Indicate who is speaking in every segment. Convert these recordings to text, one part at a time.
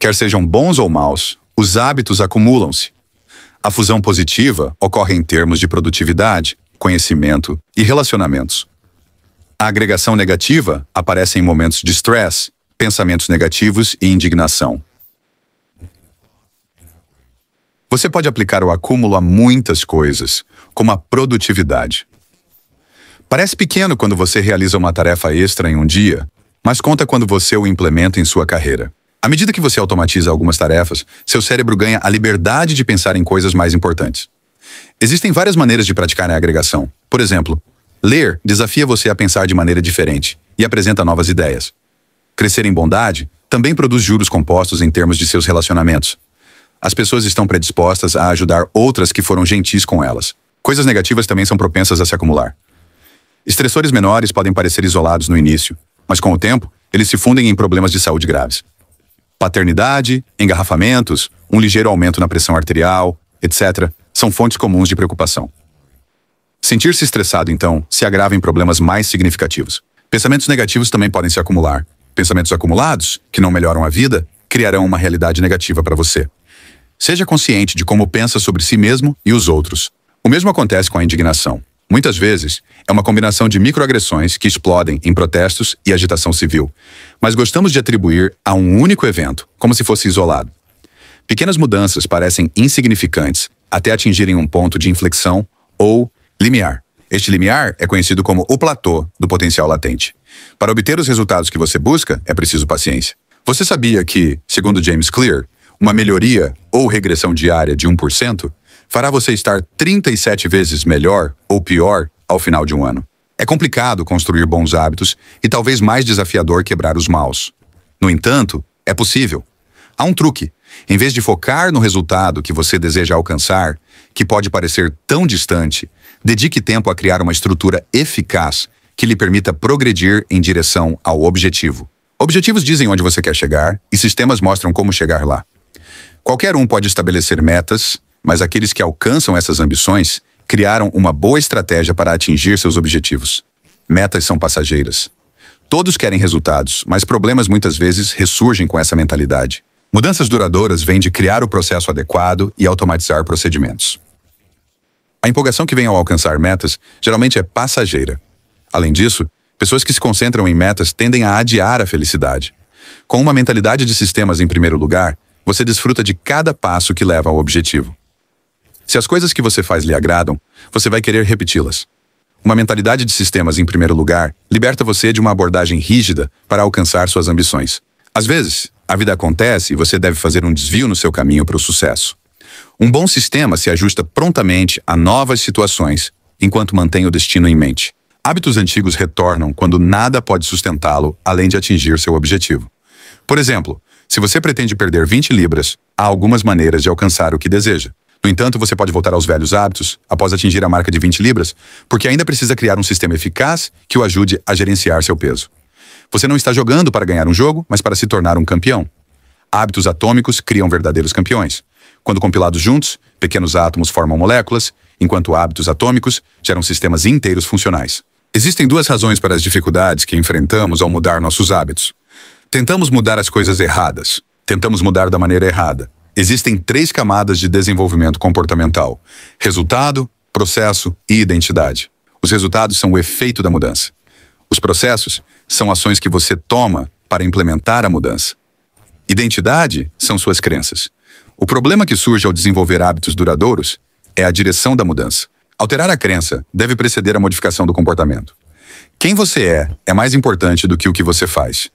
Speaker 1: Quer sejam bons ou maus, os hábitos acumulam-se. A fusão positiva ocorre em termos de produtividade, conhecimento e relacionamentos. A agregação negativa aparece em momentos de estresse, pensamentos negativos e indignação. Você pode aplicar o acúmulo a muitas coisas, como a produtividade. Parece pequeno quando você realiza uma tarefa extra em um dia, mas conta quando você o implementa em sua carreira. À medida que você automatiza algumas tarefas, seu cérebro ganha a liberdade de pensar em coisas mais importantes. Existem várias maneiras de praticar a agregação. Por exemplo, ler desafia você a pensar de maneira diferente e apresenta novas ideias. Crescer em bondade também produz juros compostos em termos de seus relacionamentos. As pessoas estão predispostas a ajudar outras que foram gentis com elas. Coisas negativas também são propensas a se acumular. Estressores menores podem parecer isolados no início, mas com o tempo, eles se fundem em problemas de saúde graves. Paternidade, engarrafamentos, um ligeiro aumento na pressão arterial, etc., são fontes comuns de preocupação. Sentir-se estressado, então, se agrava em problemas mais significativos. Pensamentos negativos também podem se acumular. Pensamentos acumulados, que não melhoram a vida, criarão uma realidade negativa para você. Seja consciente de como pensa sobre si mesmo e os outros. O mesmo acontece com a indignação. Muitas vezes, é uma combinação de microagressões que explodem em protestos e agitação civil, mas gostamos de atribuir a um único evento, como se fosse isolado. Pequenas mudanças parecem insignificantes até atingirem um ponto de inflexão ou limiar. Este limiar é conhecido como o platô do potencial latente. Para obter os resultados que você busca, é preciso paciência. Você sabia que, segundo James Clear, uma melhoria ou regressão diária de 1% fará você estar 37 vezes melhor ou pior ao final de um ano? É complicado construir bons hábitos e talvez mais desafiador quebrar os maus. No entanto, é possível. Há um truque. Em vez de focar no resultado que você deseja alcançar, que pode parecer tão distante, dedique tempo a criar uma estrutura eficaz que lhe permita progredir em direção ao objetivo. Objetivos dizem onde você quer chegar e sistemas mostram como chegar lá. Qualquer um pode estabelecer metas, mas aqueles que alcançam essas ambições criaram uma boa estratégia para atingir seus objetivos. Metas são passageiras. Todos querem resultados, mas problemas muitas vezes ressurgem com essa mentalidade. Mudanças duradouras vêm de criar o processo adequado e automatizar procedimentos. A empolgação que vem ao alcançar metas geralmente é passageira. Além disso, pessoas que se concentram em metas tendem a adiar a felicidade. Com uma mentalidade de sistemas em primeiro lugar, você desfruta de cada passo que leva ao objetivo. Se as coisas que você faz lhe agradam, você vai querer repeti-las. Uma mentalidade de sistemas em primeiro lugar liberta você de uma abordagem rígida para alcançar suas ambições. Às vezes, a vida acontece e você deve fazer um desvio no seu caminho para o sucesso. Um bom sistema se ajusta prontamente a novas situações, enquanto mantém o destino em mente. Hábitos antigos retornam quando nada pode sustentá-lo além de atingir seu objetivo. Por exemplo, se você pretende perder 20 libras, há algumas maneiras de alcançar o que deseja. No entanto, você pode voltar aos velhos hábitos após atingir a marca de 20 libras, porque ainda precisa criar um sistema eficaz que o ajude a gerenciar seu peso. Você não está jogando para ganhar um jogo, mas para se tornar um campeão. Hábitos atômicos criam verdadeiros campeões. Quando compilados juntos, pequenos átomos formam moléculas, enquanto hábitos atômicos geram sistemas inteiros funcionais. Existem duas razões para as dificuldades que enfrentamos ao mudar nossos hábitos. Tentamos mudar as coisas erradas. Tentamos mudar da maneira errada. Existem 3 camadas de desenvolvimento comportamental: resultado, processo e identidade. Os resultados são o efeito da mudança. Os processos são ações que você toma para implementar a mudança. Identidade são suas crenças. O problema que surge ao desenvolver hábitos duradouros é a direção da mudança. Alterar a crença deve preceder a modificação do comportamento. Quem você é mais importante do que o que você faz.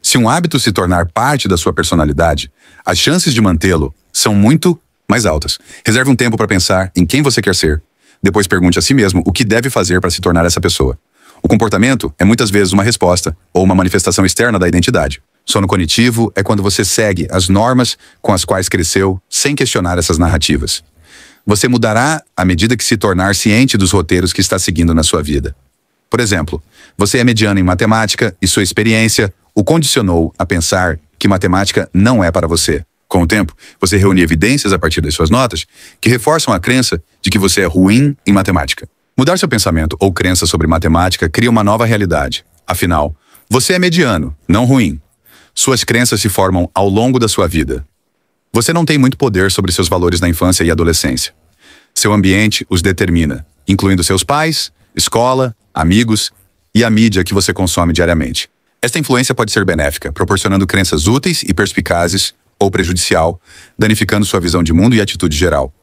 Speaker 1: Se um hábito se tornar parte da sua personalidade, as chances de mantê-lo são muito mais altas. Reserve um tempo para pensar em quem você quer ser. Depois pergunte a si mesmo o que deve fazer para se tornar essa pessoa. O comportamento é muitas vezes uma resposta ou uma manifestação externa da identidade. Sono cognitivo é quando você segue as normas com as quais cresceu sem questionar essas narrativas. Você mudará à medida que se tornar ciente dos roteiros que está seguindo na sua vida. Por exemplo, você é mediano em matemática e sua experiência o condicionou a pensar que matemática não é para você. Com o tempo, você reúne evidências a partir das suas notas que reforçam a crença de que você é ruim em matemática. Mudar seu pensamento ou crença sobre matemática cria uma nova realidade. Afinal, você é mediano, não ruim. Suas crenças se formam ao longo da sua vida. Você não tem muito poder sobre seus valores na infância e adolescência. Seu ambiente os determina, incluindo seus pais, escola, amigos e a mídia que você consome diariamente. Esta influência pode ser benéfica, proporcionando crenças úteis e perspicazes, ou prejudicial, danificando sua visão de mundo e atitude geral.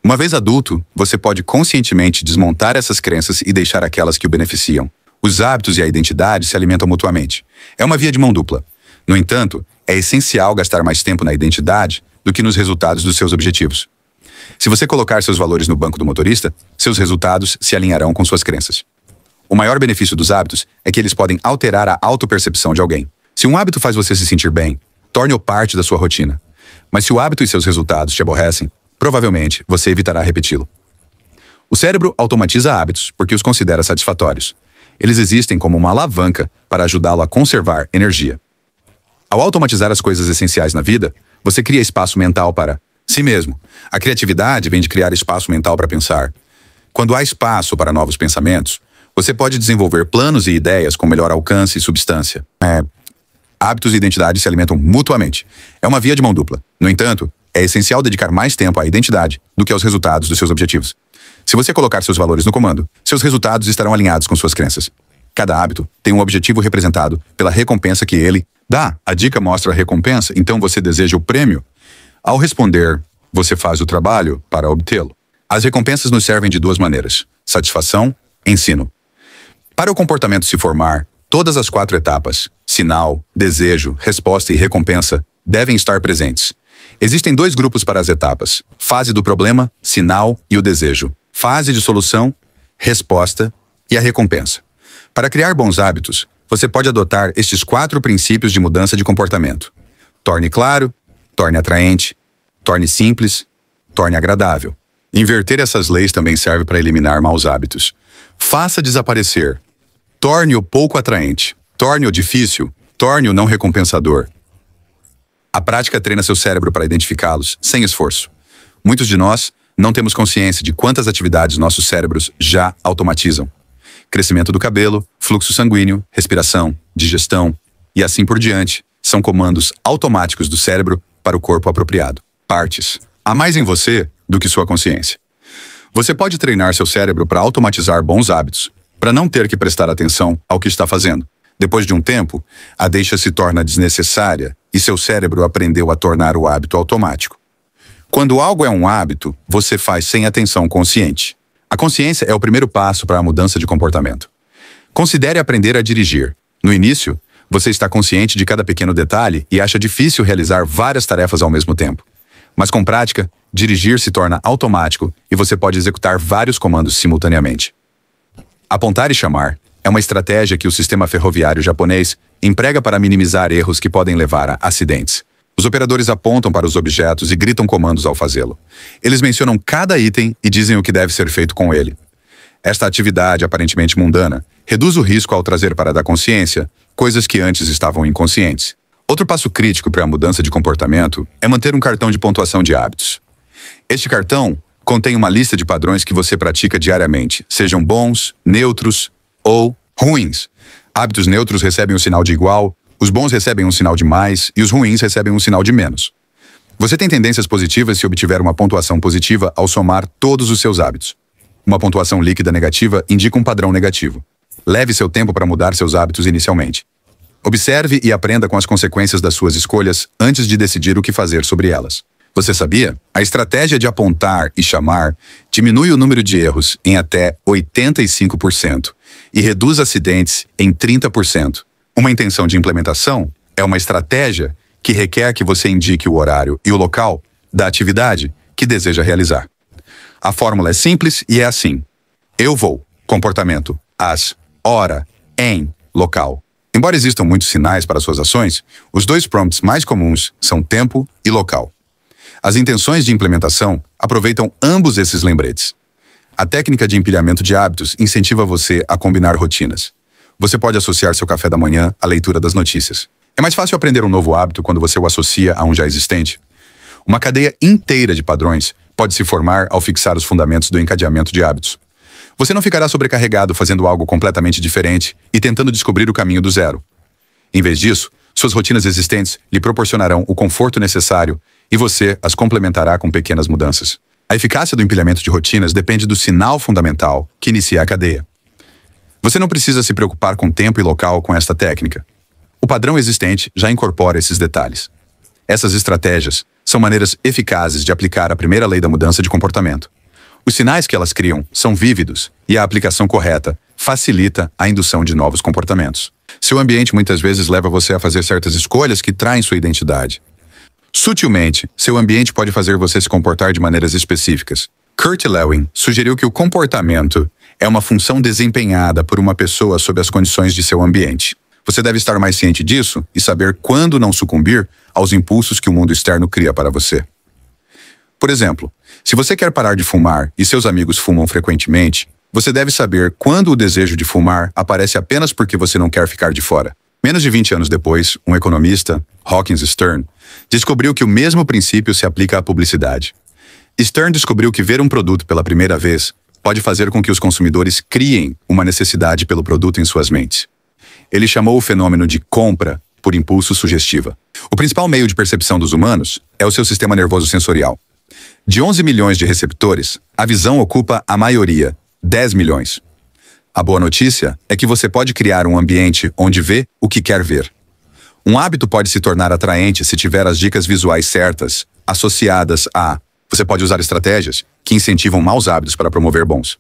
Speaker 1: Uma vez adulto, você pode conscientemente desmontar essas crenças e deixar aquelas que o beneficiam. Os hábitos e a identidade se alimentam mutuamente. É uma via de mão dupla. No entanto, é essencial gastar mais tempo na identidade do que nos resultados dos seus objetivos. Se você colocar seus valores no banco do motorista, seus resultados se alinharão com suas crenças. O maior benefício dos hábitos é que eles podem alterar a autopercepção de alguém. Se um hábito faz você se sentir bem, torne-o parte da sua rotina. Mas se o hábito e seus resultados te aborrecem, provavelmente você evitará repeti-lo. O cérebro automatiza hábitos porque os considera satisfatórios. Eles existem como uma alavanca para ajudá-lo a conservar energia. Ao automatizar as coisas essenciais na vida, você cria espaço mental para si mesmo. A criatividade vem de criar espaço mental para pensar. Quando há espaço para novos pensamentos, você pode desenvolver planos e ideias com melhor alcance e substância. Hábitos e identidade se alimentam mutuamente. É uma via de mão dupla. No entanto, é essencial dedicar mais tempo à identidade do que aos resultados dos seus objetivos. Se você colocar seus valores no comando, seus resultados estarão alinhados com suas crenças. Cada hábito tem um objetivo representado pela recompensa que ele dá. A dica mostra a recompensa, então você deseja o prêmio. Ao responder, você faz o trabalho para obtê-lo. As recompensas nos servem de duas maneiras: satisfação, ensino. Para o comportamento se formar, todas as 4 etapas, sinal, desejo, resposta e recompensa, devem estar presentes. Existem 2 grupos para as etapas: fase do problema, sinal e o desejo. Fase de solução, resposta e a recompensa. Para criar bons hábitos, você pode adotar estes 4 princípios de mudança de comportamento. Torne claro, torne atraente, torne simples, torne agradável. Inverter essas leis também serve para eliminar maus hábitos. Faça desaparecer. Torne-o pouco atraente. Torne-o difícil. Torne-o não recompensador. A prática treina seu cérebro para identificá-los, sem esforço. Muitos de nós não temos consciência de quantas atividades nossos cérebros já automatizam. Crescimento do cabelo, fluxo sanguíneo, respiração, digestão e assim por diante são comandos automáticos do cérebro para o corpo apropriado. Partes. Há mais em você do que sua consciência. Você pode treinar seu cérebro para automatizar bons hábitos, para não ter que prestar atenção ao que está fazendo. Depois de um tempo, a deixa se torna desnecessária e seu cérebro aprendeu a tornar o hábito automático. Quando algo é um hábito, você faz sem atenção consciente. A consciência é o primeiro passo para a mudança de comportamento. Considere aprender a dirigir. No início, você está consciente de cada pequeno detalhe e acha difícil realizar várias tarefas ao mesmo tempo. Mas com prática, dirigir se torna automático e você pode executar vários comandos simultaneamente. Apontar e chamar é uma estratégia que o sistema ferroviário japonês emprega para minimizar erros que podem levar a acidentes. Os operadores apontam para os objetos e gritam comandos ao fazê-lo. Eles mencionam cada item e dizem o que deve ser feito com ele. Esta atividade aparentemente mundana reduz o risco ao trazer para da consciência coisas que antes estavam inconscientes. Outro passo crítico para a mudança de comportamento é manter um cartão de pontuação de hábitos. Este cartão contém uma lista de padrões que você pratica diariamente, sejam bons, neutros ou ruins. Hábitos neutros recebem um sinal de igual, os bons recebem um sinal de mais e os ruins recebem um sinal de menos. Você tem tendências positivas se obtiver uma pontuação positiva ao somar todos os seus hábitos. Uma pontuação líquida negativa indica um padrão negativo. Leve seu tempo para mudar seus hábitos inicialmente. Observe e aprenda com as consequências das suas escolhas antes de decidir o que fazer sobre elas. Você sabia? A estratégia de apontar e chamar diminui o número de erros em até 85% e reduz acidentes em 30%. Uma intenção de implementação é uma estratégia que requer que você indique o horário e o local da atividade que deseja realizar. A fórmula é simples e é assim: eu vou, comportamento, as, hora, em, local. Embora existam muitos sinais para suas ações, os 2 prompts mais comuns são tempo e local. As intenções de implementação aproveitam ambos esses lembretes. A técnica de empilhamento de hábitos incentiva você a combinar rotinas. Você pode associar seu café da manhã à leitura das notícias. É mais fácil aprender um novo hábito quando você o associa a um já existente. Uma cadeia inteira de padrões pode se formar ao fixar os fundamentos do encadeamento de hábitos. Você não ficará sobrecarregado fazendo algo completamente diferente e tentando descobrir o caminho do zero. Em vez disso, Suas rotinas existentes lhe proporcionarão o conforto necessário e você as complementará com pequenas mudanças. A eficácia do empilhamento de rotinas depende do sinal fundamental que inicia a cadeia. Você não precisa se preocupar com tempo e local com esta técnica. O padrão existente já incorpora esses detalhes. Essas estratégias são maneiras eficazes de aplicar a primeira lei da mudança de comportamento. Os sinais que elas criam são vívidos e a aplicação correta facilita a indução de novos comportamentos. Seu ambiente muitas vezes leva você a fazer certas escolhas que traem sua identidade. Sutilmente, seu ambiente pode fazer você se comportar de maneiras específicas. Kurt Lewin sugeriu que o comportamento é uma função desempenhada por uma pessoa sob as condições de seu ambiente. Você deve estar mais ciente disso e saber quando não sucumbir aos impulsos que o mundo externo cria para você. Por exemplo, se você quer parar de fumar e seus amigos fumam frequentemente, você deve saber quando o desejo de fumar aparece apenas porque você não quer ficar de fora. Menos de 20 anos depois, um economista, Hawkins Stern, descobriu que o mesmo princípio se aplica à publicidade. Stern descobriu que ver um produto pela primeira vez pode fazer com que os consumidores criem uma necessidade pelo produto em suas mentes. Ele chamou o fenômeno de compra por impulso sugestiva. O principal meio de percepção dos humanos é o seu sistema nervoso sensorial. De 11 milhões de receptores, a visão ocupa a maioria, 10 milhões. A boa notícia é que você pode criar um ambiente onde vê o que quer ver. Um hábito pode se tornar atraente se tiver as dicas visuais certas, associadas a... Você pode usar estratégias que incentivam maus hábitos para promover bons.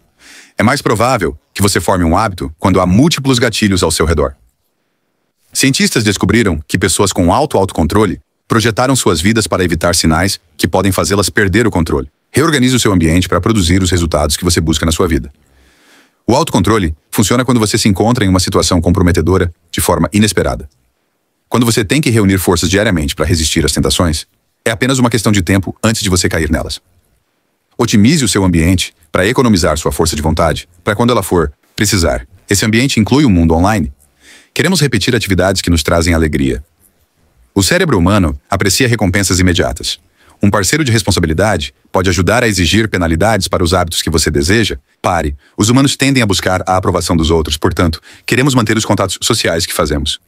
Speaker 1: É mais provável que você forme um hábito quando há múltiplos gatilhos ao seu redor. Cientistas descobriram que pessoas com alto autocontrole projetaram suas vidas para evitar sinais que podem fazê-las perder o controle. Reorganize o seu ambiente para produzir os resultados que você busca na sua vida. O autocontrole funciona quando você se encontra em uma situação comprometedora de forma inesperada. Quando você tem que reunir forças diariamente para resistir às tentações, é apenas uma questão de tempo antes de você cair nelas. Otimize o seu ambiente para economizar sua força de vontade para quando ela for precisar. Esse ambiente inclui o mundo online. Queremos repetir atividades que nos trazem alegria. O cérebro humano aprecia recompensas imediatas. Um parceiro de responsabilidade pode ajudar a exigir penalidades para os hábitos que você deseja. Pare. Os humanos tendem a buscar a aprovação dos outros, portanto, queremos manter os contatos sociais que fazemos.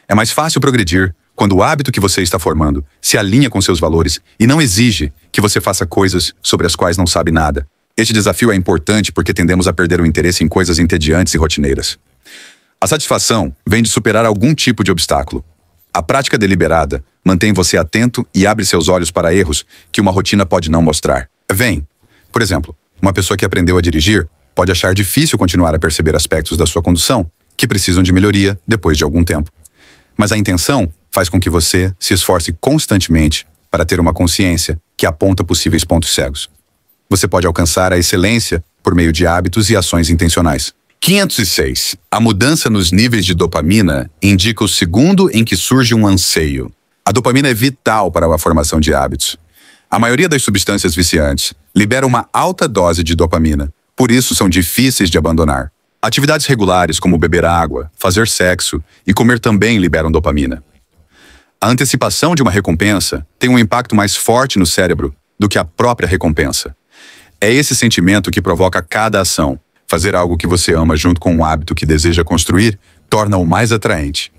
Speaker 1: É mais fácil progredir quando o hábito que você está formando se alinha com seus valores e não exige que você faça coisas sobre as quais não sabe nada. Este desafio é importante porque tendemos a perder o interesse em coisas entediantes e rotineiras. A satisfação vem de superar algum tipo de obstáculo. A prática deliberada mantém você atento e abre seus olhos para erros que uma rotina pode não mostrar. Por exemplo, uma pessoa que aprendeu a dirigir pode achar difícil continuar a perceber aspectos da sua condução que precisam de melhoria depois de algum tempo. Mas a intenção faz com que você se esforce constantemente para ter uma consciência que aponta possíveis pontos cegos. Você pode alcançar a excelência por meio de hábitos e ações intencionais. 506. A mudança nos níveis de dopamina indica o segundo em que surge um anseio. A dopamina é vital para a formação de hábitos. A maioria das substâncias viciantes libera uma alta dose de dopamina, por isso são difíceis de abandonar. Atividades regulares como beber água, fazer sexo e comer também liberam dopamina. A antecipação de uma recompensa tem um impacto mais forte no cérebro do que a própria recompensa. É esse sentimento que provoca cada ação. Fazer algo que você ama junto com um hábito que deseja construir torna-o mais atraente.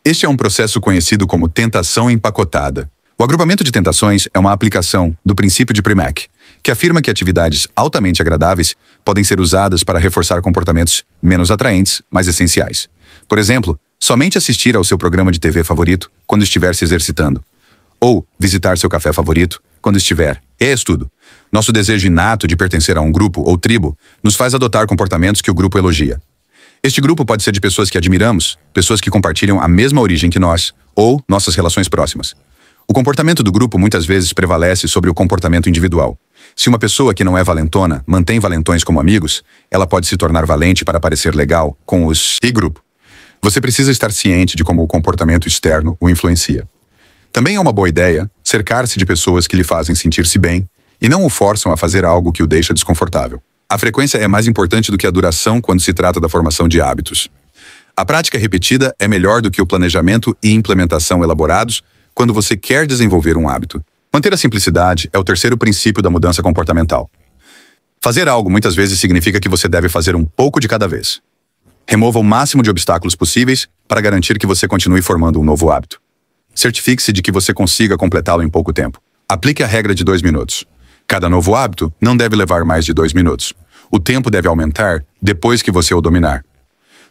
Speaker 1: Este é um processo conhecido como tentação empacotada. O agrupamento de tentações é uma aplicação do princípio de Premack, que afirma que atividades altamente agradáveis podem ser usadas para reforçar comportamentos menos atraentes, mas essenciais. Por exemplo, somente assistir ao seu programa de TV favorito quando estiver se exercitando. Ou visitar seu café favorito quando estiver. É tudo. Nosso desejo inato de pertencer a um grupo ou tribo nos faz adotar comportamentos que o grupo elogia. Este grupo pode ser de pessoas que admiramos, pessoas que compartilham a mesma origem que nós, ou nossas relações próximas. O comportamento do grupo muitas vezes prevalece sobre o comportamento individual. Se uma pessoa que não é valentona mantém valentões como amigos, ela pode se tornar valente para parecer legal com os grupo. Você precisa estar ciente de como o comportamento externo o influencia. Também é uma boa ideia cercar-se de pessoas que lhe fazem sentir-se bem e não o forçam a fazer algo que o deixa desconfortável. A frequência é mais importante do que a duração quando se trata da formação de hábitos. A prática repetida é melhor do que o planejamento e implementação elaborados quando você quer desenvolver um hábito. Manter a simplicidade é o terceiro princípio da mudança comportamental. Fazer algo muitas vezes significa que você deve fazer um pouco de cada vez. Remova o máximo de obstáculos possíveis para garantir que você continue formando um novo hábito. Certifique-se de que você consiga completá-lo em pouco tempo. Aplique a regra de 2 minutos. Cada novo hábito não deve levar mais de 2 minutos. O tempo deve aumentar depois que você o dominar.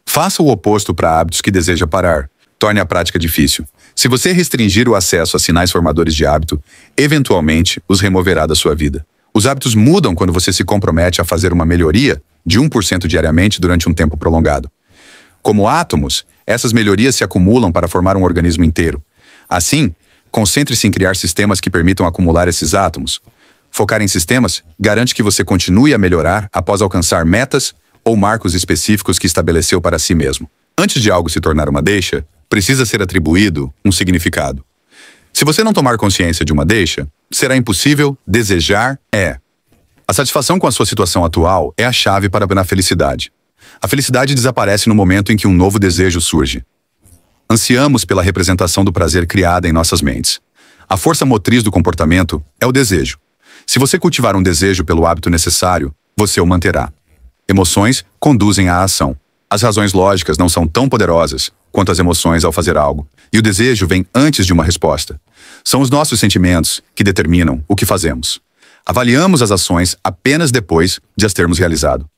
Speaker 1: Faça o oposto para hábitos que deseja parar. Torne a prática difícil. Se você restringir o acesso a sinais formadores de hábito, eventualmente os removerá da sua vida. Os hábitos mudam quando você se compromete a fazer uma melhoria de 1% diariamente durante um tempo prolongado. Como átomos, essas melhorias se acumulam para formar um organismo inteiro. Assim, concentre-se em criar sistemas que permitam acumular esses átomos. Focar em sistemas garante que você continue a melhorar após alcançar metas ou marcos específicos que estabeleceu para si mesmo. Antes de algo se tornar uma deixa, precisa ser atribuído um significado. Se você não tomar consciência de uma deixa, será impossível desejar A satisfação com a sua situação atual é a chave para a felicidade. A felicidade desaparece no momento em que um novo desejo surge. Ansiamos pela representação do prazer criada em nossas mentes. A força motriz do comportamento é o desejo. Se você cultivar um desejo pelo hábito necessário, você o manterá. Emoções conduzem à ação. As razões lógicas não são tão poderosas quanto as emoções ao fazer algo, e o desejo vem antes de uma resposta. São os nossos sentimentos que determinam o que fazemos. Avaliamos as ações apenas depois de as termos realizado.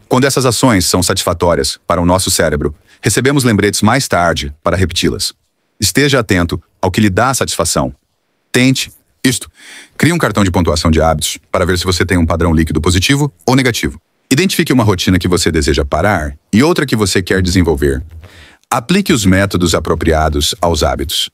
Speaker 1: Quando essas ações são satisfatórias para o nosso cérebro, recebemos lembretes mais tarde para repeti-las. Esteja atento ao que lhe dá satisfação. Tente isto. Crie um cartão de pontuação de hábitos para ver se você tem um padrão líquido positivo ou negativo. Identifique uma rotina que você deseja parar e outra que você quer desenvolver. Aplique os métodos apropriados aos hábitos.